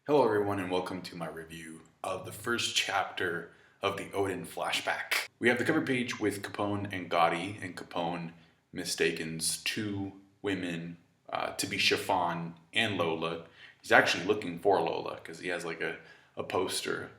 Hello everyone and welcome to my review of the first chapter of the Oden flashback. We have the cover page with Capone and Gotti, and Capone mistakens two women to be Chiffon and Lola. He's actually looking for Lola because he has like a poster.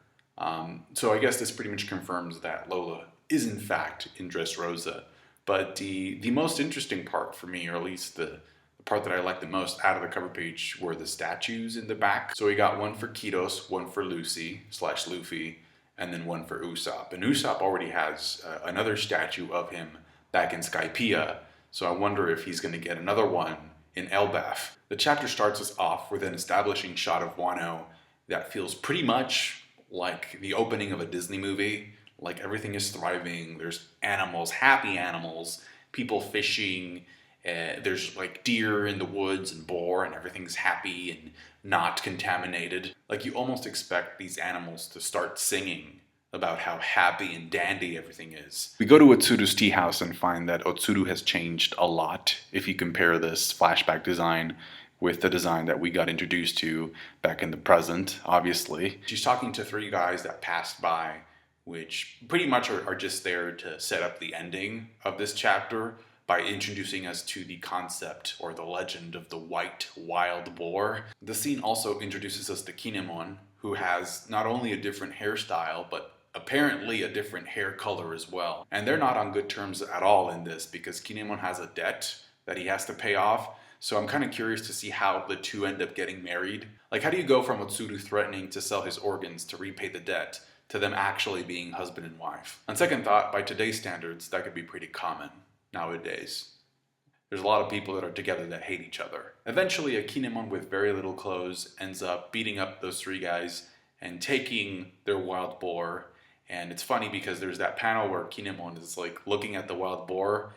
So I guess this pretty much confirms that Lola is in fact in Dressrosa. But the most interesting part for me, or at least the part that I liked the most out of the cover page, were the statues in the back. So we got one for Kitos, one for Lucy/Luffy, and then one for Usopp. And Usopp already has another statue of him back in Skypiea, so I wonder if he's going to get another one in Elbaf. The chapter starts us off with an establishing shot of Wano that feels pretty much like the opening of a Disney movie. Like everything is thriving, there's animals, happy animals, people fishing, there's like deer in the woods and boar, and everything's happy and not contaminated. Like you almost expect these animals to start singing about how happy and dandy everything is. We go to Otsuru's tea house and find that Otsuru has changed a lot if you compare this flashback design with the design that we got introduced to back in the present, obviously. She's talking to three guys that passed by, which pretty much are just there to set up the ending of this chapter by introducing us to the concept or the legend of the white wild boar. The scene also introduces us to Kinemon, who has not only a different hairstyle, but apparently a different hair color as well. And they're not on good terms at all in this because Kinemon has a debt that he has to pay off. So I'm kind of curious to see how the two end up getting married. Like, how do you go from Otsuru threatening to sell his organs to repay the debt to them actually being husband and wife? On second thought, by today's standards, that could be pretty common nowadays. There's a lot of people that are together that hate each other. Eventually, a Kinemon with very little clothes ends up beating up those three guys and taking their wild boar. And it's funny because there's that panel where Kinemon is like looking at the wild boar.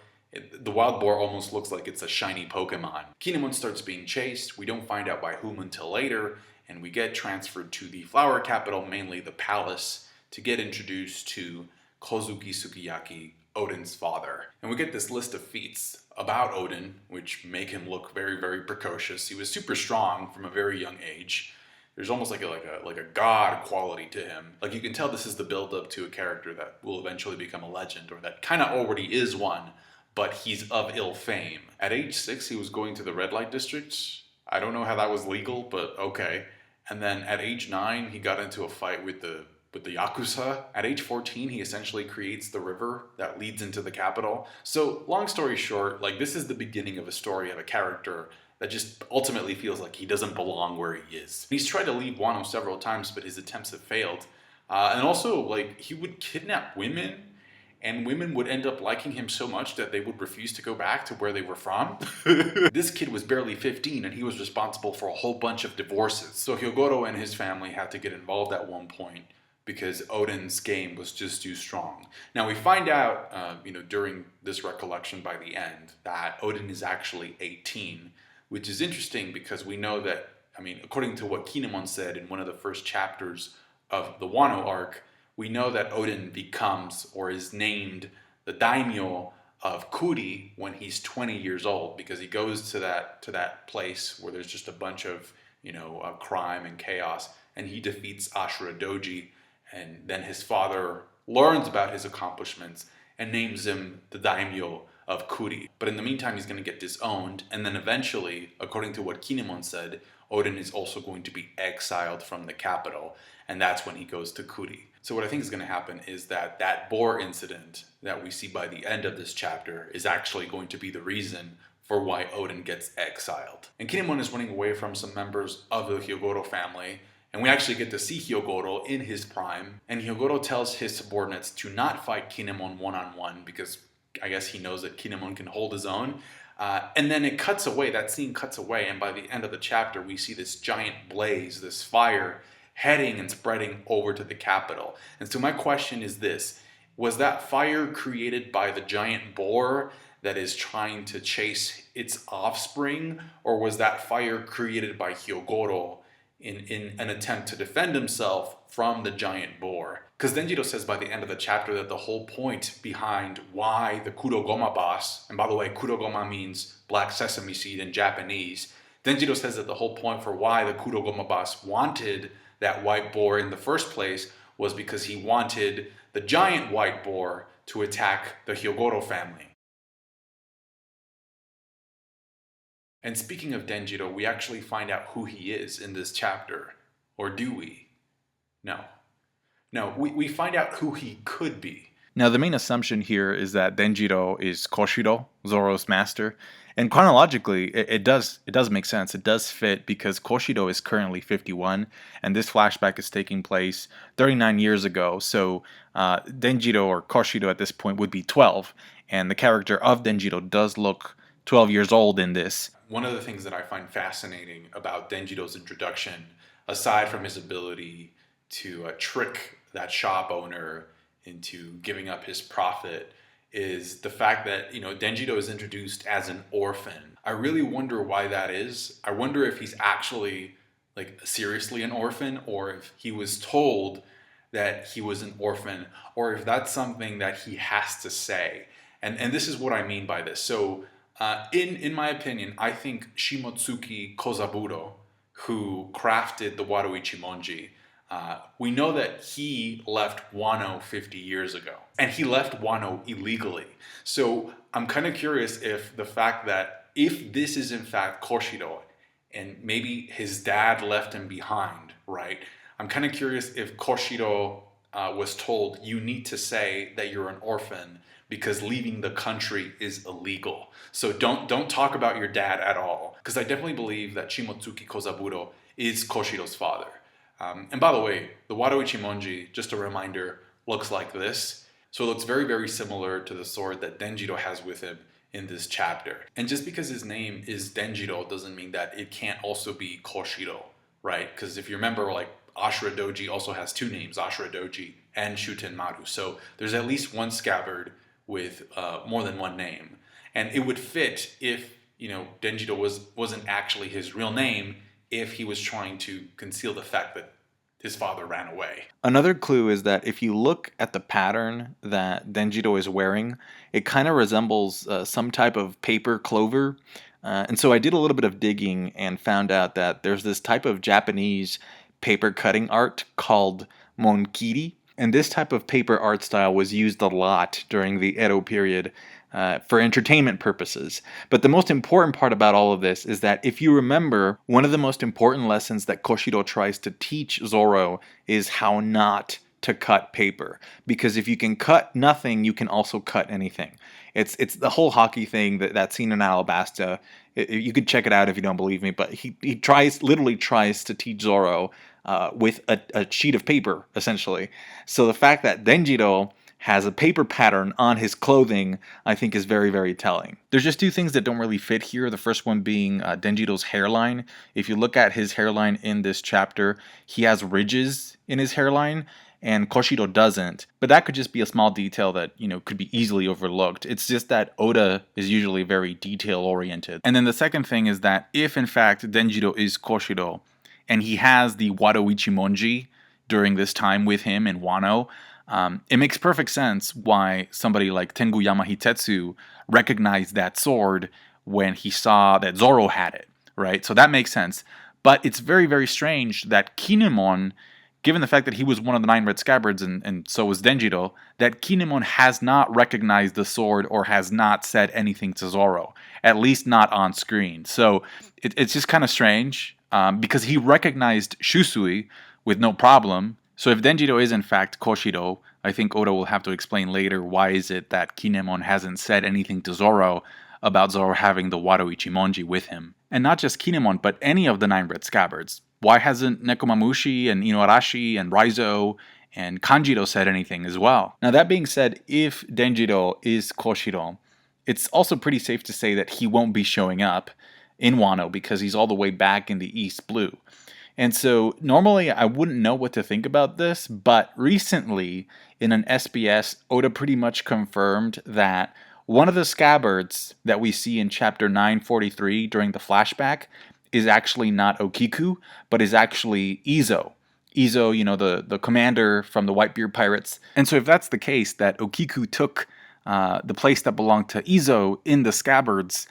The wild boar almost looks like it's a shiny Pokemon. Kinemon starts being chased. We don't find out by whom until later, and we get transferred to the flower capital, mainly the palace, to get introduced to Kozuki Sukiyaki, Oden's father. And we get this list of feats about Oden, which make him look very, very precocious. He was super strong from a very young age. There's almost like a god quality to him. Like you can tell this is the build-up to a character that will eventually become a legend, or that kind of already is one, but he's of ill fame. At age 6, he was going to the red light district. I don't know how that was legal, but okay. And then at age 9, he got into a fight with the Yakuza. At age 14, he essentially creates the river that leads into the capital. So long story short, like this is the beginning of a story of a character that just ultimately feels like he doesn't belong where he is. He's tried to leave Wano several times, but his attempts have failed. And also, like, he would kidnap women, and women would end up liking him so much that they would refuse to go back to where they were from. This kid was barely 15 and he was responsible for a whole bunch of divorces. So Hyogoro and his family had to get involved at one point because Oden's game was just too strong. Now we find out, during this recollection by the end, that Oden is actually 18, which is interesting because we know that, according to what Kinemon said in one of the first chapters of the Wano arc, we know that Oden becomes or is named the daimyo of Kuri when he's 20 years old, because he goes to that place where there's just a bunch of crime and chaos, and he defeats Ashura Doji, and then his father learns about his accomplishments and names him the daimyo of Kuri. But in the meantime, he's going to get disowned, and then eventually, according to what Kinemon said, Oden is also going to be exiled from the capital, and that's when he goes to Kuri. So what I think is going to happen is that boar incident that we see by the end of this chapter is actually going to be the reason for why Oden gets exiled. And Kinemon is running away from some members of the Hyogoro family, and we actually get to see Hyogoro in his prime, and Hyogoro tells his subordinates to not fight Kinemon one-on-one because I guess he knows that Kinemon can hold his own. And then it cuts away, that scene cuts away, and by the end of the chapter we see this giant blaze, this fire, heading and spreading over to the capital. And so my question is this: was that fire created by the giant boar that is trying to chase its offspring, or was that fire created by Hyogoro in an attempt to defend himself from the giant boar? Because Denjiro says by the end of the chapter that the whole point behind why the Kurogoma boss, and by the way, Kurogoma means black sesame seed in Japanese, Denjiro says that the whole point for why the Kurogoma boss wanted that white boar in the first place was because he wanted the giant white boar to attack the Hyogoro family. And speaking of Denjiro, we actually find out who he is in this chapter. Or do we? No. No, we find out who he could be. Now, the main assumption here is that Denjiro is Koshiro, Zoro's master. And chronologically, it does make sense. It does fit because Koshiro is currently 51, and this flashback is taking place 39 years ago. So Denjiro or Koshiro at this point would be 12, and the character of Denjiro does look 12 years old in this. One of the things that I find fascinating about Denjiro's introduction, aside from his ability to trick that shop owner into giving up his profit, is the fact that, Denjiro is introduced as an orphan. I really wonder why that is. I wonder if he's actually, seriously an orphan, or if he was told that he was an orphan, or if that's something that he has to say. And this is what I mean by this. So, in my opinion, I think Shimotsuki Kozaburo, who crafted the Wado Ichimonji, we know that he left Wano 50 years ago, and he left Wano illegally. So I'm kind of curious if the fact that if this is in fact Koshiro, and maybe his dad left him behind, right? I'm kind of curious if Koshiro was told, you need to say that you're an orphan because leaving the country is illegal. So don't talk about your dad at all. Because I definitely believe that Shimotsuki Kozaburo is Koshiro's father. And by the way, the Wado Ichimonji, just a reminder, looks like this. So it looks very, very similar to the sword that Denjiro has with him in this chapter. And just because his name is Denjiro doesn't mean that it can't also be Koshiro, right? Because if you remember, Ashura Doji also has two names, Ashura Doji and Shuten Maru. So there's at least one scabbard with more than one name. And it would fit if, Denjiro wasn't actually his real name, if he was trying to conceal the fact that his father ran away. Another clue is that if you look at the pattern that Denjiro is wearing, it kind of resembles some type of paper clover. And so I did a little bit of digging and found out that there's this type of Japanese paper cutting art called monkiri. And this type of paper art style was used a lot during the Edo period for entertainment purposes. But the most important part about all of this is that if you remember, one of the most important lessons that Koshiro tries to teach Zoro is how not to cut paper. Because if you can cut nothing, you can also cut anything. It's the whole hockey thing, that scene in Alabasta. You could check it out if you don't believe me, but he literally tries to teach Zoro with a sheet of paper, essentially. So the fact that Denjiro has a paper pattern on his clothing, I think is very, very telling. There's just two things that don't really fit here. The first one being Denjiro's hairline. If you look at his hairline in this chapter, he has ridges in his hairline, and Koshiro doesn't. But that could just be a small detail that, could be easily overlooked. It's just that Oda is usually very detail-oriented. And then the second thing is that if, in fact, Denjiro is Koshiro, and he has the Wado Ichimonji during this time with him in Wano, it makes perfect sense why somebody like Tengu Yamahitetsu recognized that sword when he saw that Zoro had it, right? So that makes sense. But it's very, very strange that Kinemon, given the fact that he was one of the 9 Red Scabbards and so was Denjiro, that Kinemon has not recognized the sword or has not said anything to Zoro, at least not on screen. So it's just kind of strange because he recognized Shusui with no problem. So if Denjiro is in fact Koshiro, I think Oda will have to explain later why is it that Kinemon hasn't said anything to Zoro about Zoro having the Wado Ichimonji with him. And not just Kinemon, but any of the 9 Red Scabbards. Why hasn't Nekomamushi and Inuarashi and Raizo and Kanjiro said anything as well? Now that being said, if Denjiro is Koshiro, it's also pretty safe to say that he won't be showing up in Wano because he's all the way back in the East Blue. And so normally I wouldn't know what to think about this, but recently in an SBS, Oda pretty much confirmed that one of the Scabbards that we see in chapter 943 during the flashback is actually not Okiku, but is actually Izo. Izo, the commander from the Whitebeard Pirates. And so if that's the case, that Okiku took the place that belonged to Izo in the Scabbards,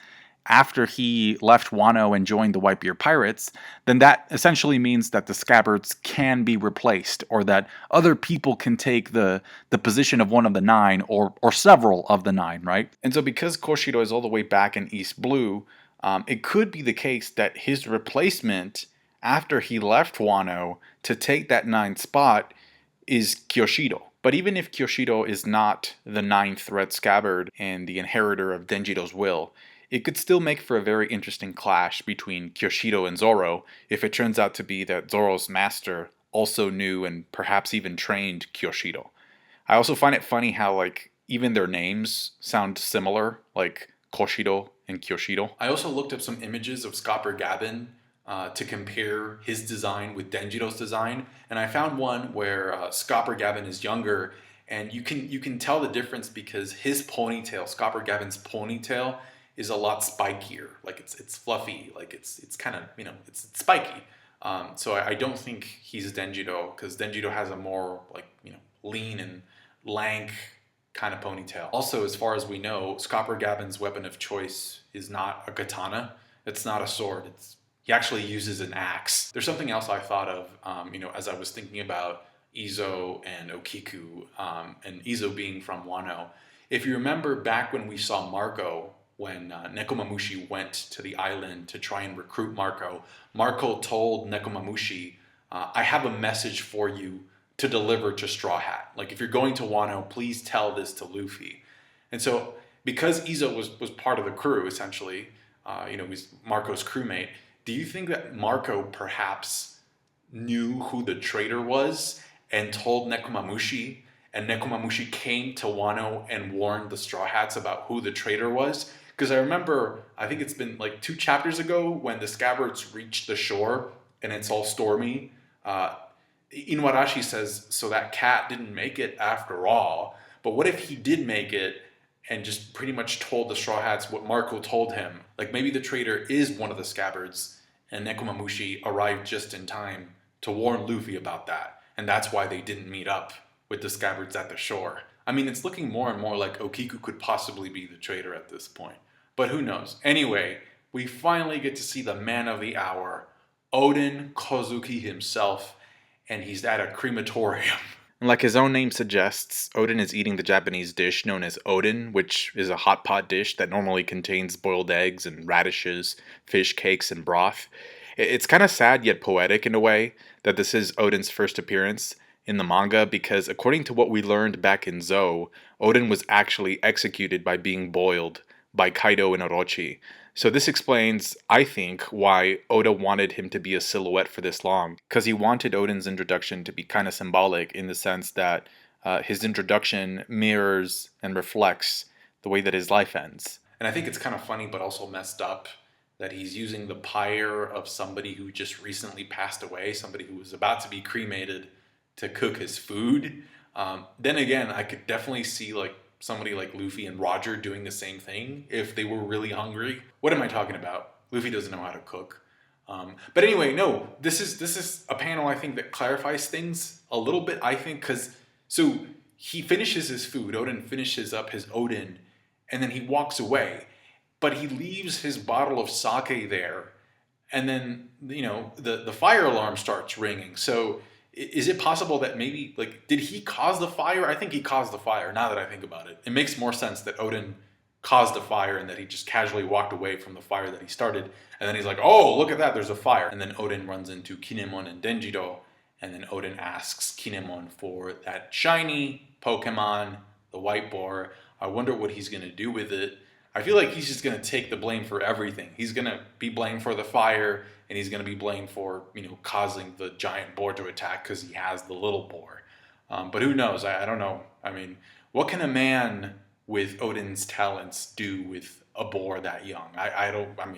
after he left Wano and joined the Whitebeard Pirates, then that essentially means that the Scabbards can be replaced, or that other people can take the position of one of the 9, or several of the 9, right? And so because Koshido is all the way back in East Blue, it could be the case that his replacement after he left Wano to take that 9th spot is Kyoshido. But even if Kyoshido is not the 9th Red Scabbard and the inheritor of Denjiro's will, it could still make for a very interesting clash between Kyoshido and Zoro if it turns out to be that Zoro's master also knew and perhaps even trained Kyoshido. I also find it funny how, like, even their names sound similar, like Koshido and Kyoshido. I also looked up some images of Scabbards to compare his design with Denjiro's design, and I found one where Scabbards is younger, and you can tell the difference because his ponytail, Scabbards' ponytail, is a lot spikier. Like it's fluffy, like it's kind of, it's spiky. So I don't think he's Denjiro, because Denjiro has a more like, lean and lank kind of ponytail. Also, as far as we know, Scabbards' weapon of choice is not a katana. It's not a sword. He actually uses an axe. There's something else I thought of, as I was thinking about Izo and Okiku, and Izo being from Wano. If you remember back when we saw Marco, when Nekomamushi went to the island to try and recruit Marco, Marco told Nekomamushi, I have a message for you to deliver to Straw Hat. Like, if you're going to Wano, please tell this to Luffy. And so, because Izo was part of the crew, essentially, he was Marco's crewmate, do you think that Marco perhaps knew who the traitor was and told Nekomamushi, and Nekomamushi came to Wano and warned the Straw Hats about who the traitor was? Because I remember, I think it's been like 2 chapters ago when the Scabbards reached the shore and it's all stormy. Inuarashi says, so that cat didn't make it after all. But what if he did make it and just pretty much told the Straw Hats what Marco told him? Like, maybe the traitor is one of the Scabbards and Nekomamushi arrived just in time to warn Luffy about that. And that's why they didn't meet up with the Scabbards at the shore. I mean, it's looking more and more like Okiku could possibly be the traitor at this point. But who knows? Anyway, we finally get to see the man of the hour, Oden Kozuki himself, and he's at a crematorium. And like his own name suggests, Oden is eating the Japanese dish known as Oden, which is a hot pot dish that normally contains boiled eggs and radishes, fish cakes, and broth. It's kind of sad yet poetic in a way that this is Oden's first appearance in the manga, because according to what we learned back in Zou, Oden was actually executed by being boiled by Kaido and Orochi. So this explains, I think, why Oda wanted him to be a silhouette for this long, because he wanted Oden's introduction to be kind of symbolic in the sense that his introduction mirrors and reflects the way that his life ends. And I think it's kind of funny but also messed up that he's using the pyre of somebody who just recently passed away, somebody who was about to be cremated, to cook his food. Then again, I could definitely see like somebody like Luffy and Roger doing the same thing if they were really hungry. What am I talking about? Luffy doesn't know how to cook. But anyway, no, this is a panel I think that clarifies things a little bit, I think, because so he finishes his food, Oden finishes up his Oden, and then he walks away. But he leaves his bottle of sake there, and then, the fire alarm starts ringing. So is it possible that maybe, like, did he cause the fire? I think he caused the fire, now that I think about it. It makes more sense that Oden caused the fire and that he just casually walked away from the fire that he started. And then he's like, oh, look at that, there's a fire. And then Oden runs into Kinemon and Denjiro, and then Oden asks Kinemon for that shiny Pokemon, the white boar. I wonder what he's going to do with it. I feel like he's just going to take the blame for everything. He's going to be blamed for the fire, and he's going to be blamed for, causing the giant boar to attack because he has the little boar. But who knows? I don't know. I mean, what can a man with Oden's talents do with a boar that young?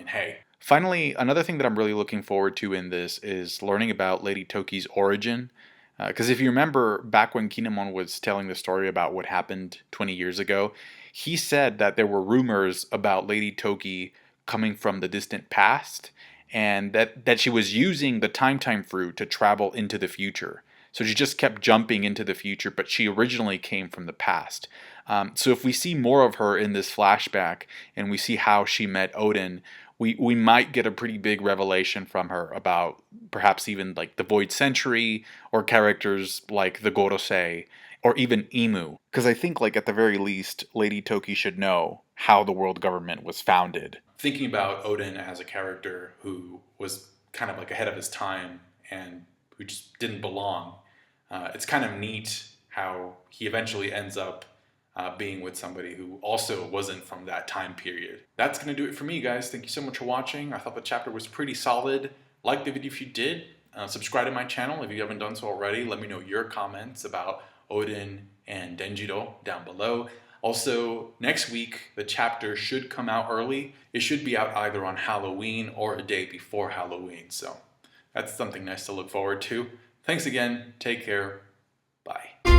Hey. Finally, another thing that I'm really looking forward to in this is learning about Lady Toki's origin. Because if you remember, back when Kinemon was telling the story about what happened 20 years ago, he said that there were rumors about Lady Toki coming from the distant past, and that she was using the time fruit to travel into the future. So she just kept jumping into the future, but she originally came from the past. So if we see more of her in this flashback and we see how she met Oden, we might get a pretty big revelation from her about perhaps even like the Void Century or characters like the Gorosei or even Emu. Because I think like at the very least, Lady Toki should know how the world government was founded. Thinking about Oden as a character who was kind of like ahead of his time and who just didn't belong, it's kind of neat how he eventually ends up being with somebody who also wasn't from that time period. That's going to do it for me, guys. Thank you so much for watching. I thought the chapter was pretty solid. Like the video if you did. Subscribe to my channel if you haven't done so already. Let me know your comments about Oden and Denjiro down below. Also, next week, the chapter should come out early. It should be out either on Halloween or a day before Halloween. So that's something nice to look forward to. Thanks again. Take care. Bye.